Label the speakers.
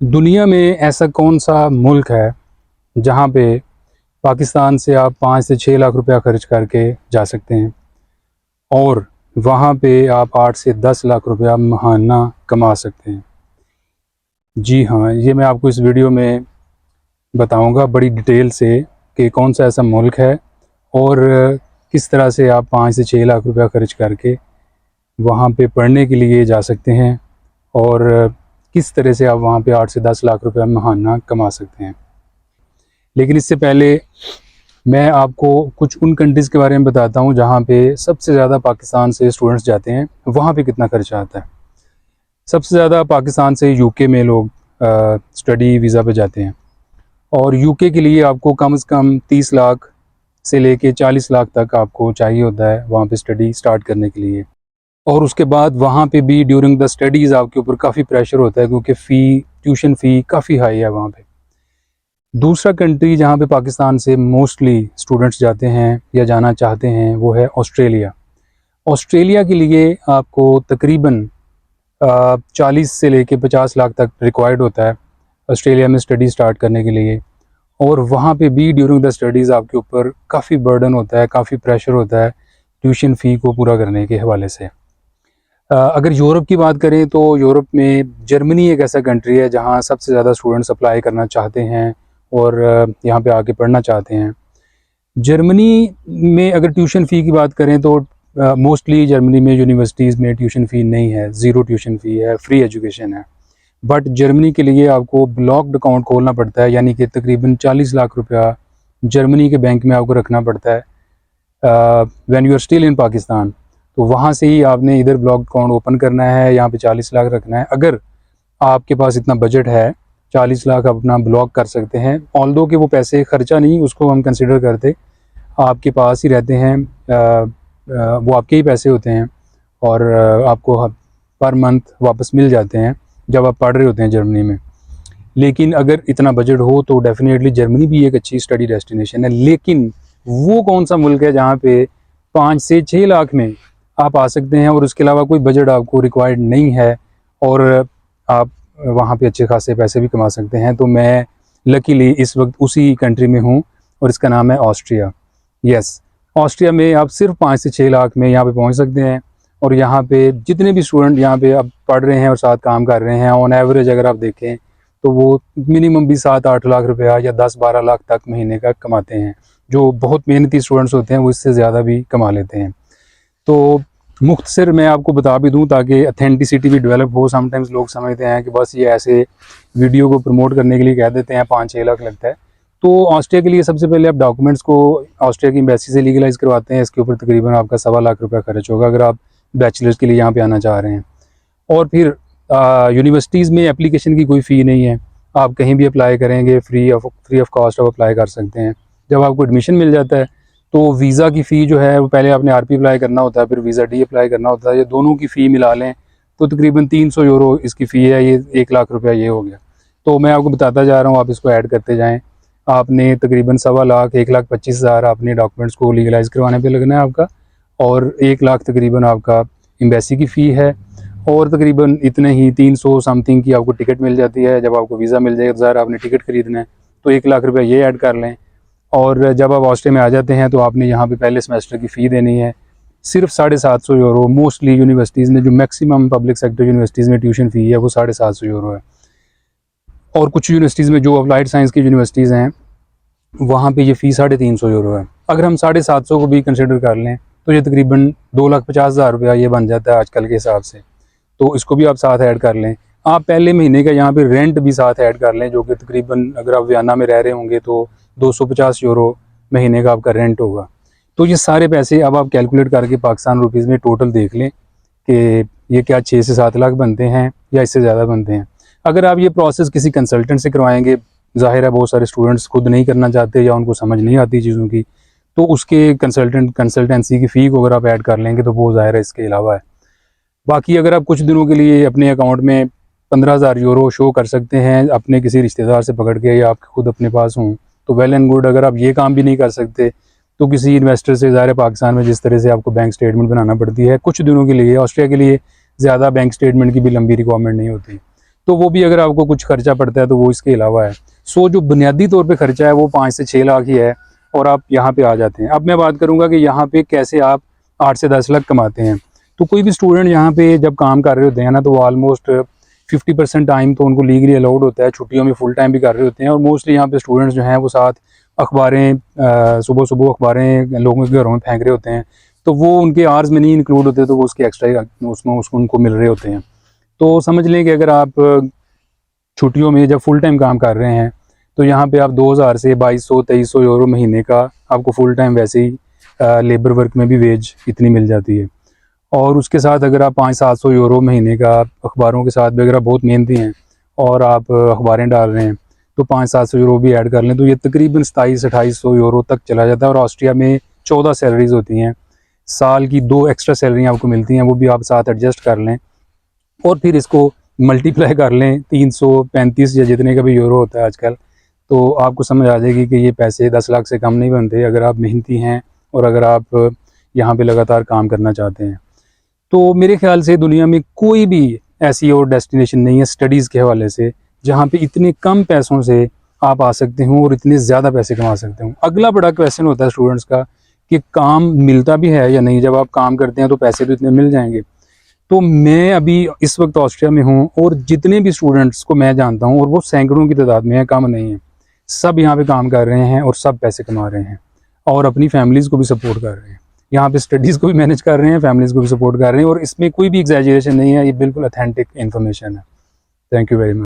Speaker 1: दुनिया में ऐसा कौन सा मुल्क है जहाँ पे पाकिस्तान से आप 5 से 6 लाख रुपया खर्च करके जा सकते हैं और वहाँ पे आप 8 से 10 लाख रुपया महाना कमा सकते हैं। जी हाँ, ये मैं आपको इस वीडियो में बताऊंगा बड़ी डिटेल से कि कौन सा ऐसा मुल्क है और किस तरह से आप 5 से 6 लाख रुपया खर्च करके वहाँ पे पढ़ने के लिए जा सकते हैं और किस तरह से आप वहाँ पे 8 से 10 लाख रुपया महाना कमा सकते हैं। लेकिन इससे पहले मैं आपको कुछ उन कंट्रीज़ के बारे में बताता हूँ जहाँ पे सबसे ज़्यादा पाकिस्तान से स्टूडेंट्स जाते हैं, वहाँ पे कितना खर्चा आता है। सबसे ज़्यादा पाकिस्तान से यूके में लोग स्टडी वीज़ा पे जाते हैं और यूके के लिए आपको कम से कम 30 लाख से लेके 40 लाख तक आपको चाहिए होता है वहाँ पे स्टडी स्टार्ट करने के लिए। और उसके बाद वहाँ पे भी ड्यूरिंग द स्टडीज़ आपके ऊपर काफ़ी प्रेशर होता है क्योंकि ट्यूशन फ़ी काफ़ी हाई है वहाँ पे। दूसरा कंट्री जहाँ पे पाकिस्तान से मोस्टली स्टूडेंट्स जाते हैं या जाना चाहते हैं वो है ऑस्ट्रेलिया। ऑस्ट्रेलिया के लिए आपको तकरीबन 40 से लेके 50 लाख तक रिक्वायर्ड होता है ऑस्ट्रेलिया में स्टडी स्टार्ट करने के लिए। और वहाँ पे भी ड्यूरिंग द स्टडीज़ आपके ऊपर काफ़ी बर्डन होता है, काफ़ी प्रेशर होता है ट्यूशन फ़ी को पूरा करने के हवाले से। अगर यूरोप की बात करें तो यूरोप में जर्मनी एक ऐसा कंट्री है जहाँ सबसे ज़्यादा स्टूडेंट्स अप्लाई करना चाहते हैं और यहाँ पे आके पढ़ना चाहते हैं। जर्मनी में अगर ट्यूशन फ़ी की बात करें तो मोस्टली जर्मनी में यूनिवर्सिटीज़ में ट्यूशन फ़ी नहीं है, ज़ीरो ट्यूशन फ़ी है, फ्री एजुकेशन है। बट जर्मनी के लिए आपको ब्लॉक्ड अकाउंट खोलना पड़ता है, यानी कि तकरीबन 40 लाख रुपया जर्मनी के बैंक में आपको रखना पड़ता है when you are still in Pakistan. तो वहाँ से ही आपने इधर ब्लॉक अकाउंट ओपन करना है, यहाँ पे 40 लाख रखना है। अगर आपके पास इतना बजट है 40 लाख आप अपना ब्लॉक कर सकते हैं, ऑल्दो कि वो पैसे खर्चा नहीं उसको हम कंसिडर करते, आपके पास ही रहते हैं, वो आपके ही पैसे होते हैं और आपको पर मंथ वापस मिल जाते हैं जब आप पढ़ रहे होते हैं जर्मनी में। लेकिन अगर इतना बजट हो तो डेफिनेटली जर्मनी भी एक अच्छी स्टडी डेस्टिनेशन है। लेकिन वो कौन सा मुल्क है जहाँ पे 5 से 6 लाख में आप आ सकते हैं और उसके अलावा कोई बजट आपको रिक्वायर्ड नहीं है और आप वहाँ पे अच्छे खासे पैसे भी कमा सकते हैं। तो मैं लकीली इस वक्त उसी कंट्री में हूँ और इसका नाम है ऑस्ट्रिया। यस, ऑस्ट्रिया में आप सिर्फ 5 से 6 लाख में यहाँ पे पहुँच सकते हैं और यहाँ पे जितने भी स्टूडेंट यहाँ पे अब पढ़ रहे हैं और साथ काम कर रहे हैं, ऑन एवरेज अगर आप देखें तो वो मिनिमम भी 7-8 लाख रुपया या 10-12 लाख तक महीने का कमाते हैं। जो बहुत मेहनती स्टूडेंट्स होते हैं वो इससे ज़्यादा भी कमा लेते हैं। तो मुख्तसर मैं आपको बता भी दूं ताकि अथेंटिसिटी भी डेवलप हो। समटाइम्स लोग समझते हैं कि बस ये ऐसे वीडियो को प्रमोट करने के लिए कह देते हैं 5-6 लाख लगता है। तो ऑस्ट्रिया के लिए सबसे पहले आप डॉक्यूमेंट्स को ऑस्ट्रिया की एम्बेसी से लीगलाइज करवाते हैं, इसके ऊपर तकरीबन आपका 1.25 लाख रुपया खर्च होगा अगर आप बैचलर्स के लिए यहाँ पे आना चाह रहे हैं। और फिर यूनिवर्सिटीज़ में एप्लीकेशन की कोई फ़ी नहीं है, आप कहीं भी अप्लाई करेंगे फ्री ऑफ कॉस्ट आप अप्लाई कर सकते हैं। जब आपको एडमिशन मिल जाता है तो वीज़ा की फ़ी जो है वो पहले आपने आरपी अप्लाई करना होता है, फिर वीज़ा डी अप्लाई करना होता है। ये दोनों की फ़ी मिला लें तो तकरीबन 300 यूरो इसकी फ़ी है, ये 1 लाख रुपया ये हो गया। तो मैं आपको बताता जा रहा हूँ, आप इसको ऐड करते जाएँ। आपने तकरीबन 1.25 लाख 1,25,000 अपने डॉक्यूमेंट्स को लीगलाइज़ करवाने पे लगना है आपका, और 1 लाख तकरीबन आपका एम्बेसी की फ़ी है और तकरीबन इतने ही 300 समथिंग की आपको टिकट मिल जाती है। जब आपको वीज़ा मिल जाएगा तो ज़ाहिर आपने टिकट ख़रीदना है, तो 1 लाख रुपया ये ऐड कर लें। और जब आप ऑस्ट्रिया में आ जाते हैं तो आपने यहाँ पे पहले सेमेस्टर की फ़ी देनी है सिर्फ 750 यूरो। मोस्टली यूनिवर्सिटीज़ में जो मैक्सिमम पब्लिक सेक्टर यूनिवर्सिटीज़ में ट्यूशन फ़ी है वो 750 यूरो है। और कुछ यूनिवर्सिटीज़ में जो अप्लाइड साइंस की यूनिवर्सिटीज़ हैं वहाँ पे ये फ़ी 350 यूरो है। अगर हम 750 को भी कंसिडर कर लें तो ये तकरीबन 2,50,000 रुपया ये बन जाता है आजकल के हिसाब से। तो इसको भी आप साथ ऐड कर लें। आप पहले महीने का यहाँ पे रेंट भी साथ ऐड कर लें, जो कि तकरीबन अगर आप वियना में रह रहे होंगे तो 250 यूरो महीने का आपका रेंट होगा। तो ये सारे पैसे अब आप कैलकुलेट करके पाकिस्तान रुपीज़ में टोटल देख लें कि ये क्या 6 से 7 लाख बनते हैं या इससे ज़्यादा बनते हैं। अगर आप ये प्रोसेस किसी कंसल्टेंट से करवाएंगे, ज़ाहिर है बहुत सारे स्टूडेंट्स खुद नहीं करना चाहते या उनको समझ नहीं आती चीज़ों की, तो उसके कंसल्टेंसी की फ़ी को अगर आप ऐड कर लेंगे तो वो ज़ाहिर है इसके अलावा है। बाकी अगर आप कुछ दिनों के लिए अपने अकाउंट में 15,000 यूरो शो कर सकते हैं अपने किसी रिश्तेदार से पकड़ के या आप खुद अपने पास हों तो वेल एंड गुड। अगर आप ये काम भी नहीं कर सकते तो किसी इन्वेस्टर से, ज़ाहिर है पाकिस्तान में जिस तरह से आपको बैंक स्टेटमेंट बनाना पड़ती है कुछ दिनों के लिए, ऑस्ट्रिया के लिए ज़्यादा बैंक स्टेटमेंट की भी लंबी रिक्वायरमेंट नहीं होती। तो वो भी अगर आपको कुछ खर्चा पड़ता है तो वो इसके अलावा है। सो जो बुनियादी तौर पे खर्चा है वो 5 से 6 लाख ही है और आप यहाँ पे आ जाते हैं। अब मैं बात करूँगा कि यहाँ पे कैसे आप 8 से 10 लाख कमाते हैं। तो कोई भी स्टूडेंट यहाँ पे जब काम कर रहे होते हैं ना, तो वो ऑलमोस्ट 50% टाइम तो उनको लीगली अलाउड होता है, छुट्टियों में फुल टाइम भी कर रहे होते हैं। और मोस्टली यहाँ पे स्टूडेंट्स जो हैं वो साथ अखबारें सुबह सुबह अखबारें लोगों के घरों में फेंक रहे होते हैं, तो वो उनके आवर्स में नहीं इंक्लूड होते, तो वो उसके एक्स्ट्रा उसमें उसको उनको मिल रहे होते हैं। तो समझ लें कि अगर आप छुट्टियों में जब फुल टाइम काम कर रहे हैं तो यहाँ पे आप 2000 से 2200-2300 यूरो महीने का आपको फुल टाइम वैसे ही लेबर वर्क में भी वेज इतनी मिल जाती है। और उसके साथ अगर आप 500-700 यूरो महीने का अखबारों के साथ भी अगर आप बहुत मेहनती हैं और आप अखबारें डाल रहे हैं तो 500-700 यूरो भी ऐड कर लें तो ये तकरीबन 2700-2800 यूरो तक चला जाता है। और ऑस्ट्रिया में 14 सैलरीज होती हैं, साल की 2 एक्स्ट्रा सैलरी आपको मिलती हैं, वो भी आप साथ एडजस्ट कर लें और फिर इसको मल्टीप्लाई कर लें 335 या जितने का भी यूरो होता है आजकल, तो आपको समझ आ जाएगी कि ये पैसे 10 लाख से कम नहीं बनते अगर आप मेहनती हैं और अगर आप यहाँ पे लगातार काम करना चाहते हैं। तो मेरे ख्याल से दुनिया में कोई भी ऐसी और डेस्टिनेशन नहीं है स्टडीज़ के हवाले से जहाँ पे इतने कम पैसों से आप आ सकते हो और इतने ज़्यादा पैसे कमा सकते हो। अगला बड़ा क्वेश्चन होता है स्टूडेंट्स का कि काम मिलता भी है या नहीं। जब आप काम करते हैं तो पैसे तो इतने मिल जाएंगे। तो मैं अभी इस वक्त ऑस्ट्रिया में हूँ और जितने भी स्टूडेंट्स को मैं जानता हूँ, और वो सैकड़ों की तादाद में है, कम नहीं है, सब यहाँ पे काम कर रहे हैं और सब पैसे कमा रहे हैं और अपनी फैमिलीज़ को भी सपोर्ट कर रहे हैं। यहाँ पे स्टडीज़ को भी मैनेज कर रहे हैं, फैमिलीज़ को भी सपोर्ट कर रहे हैं और इसमें कोई भी एग्जैजरेशन नहीं है, ये बिल्कुल ऑथेंटिक इन्फॉर्मेशन है। Thank you very much.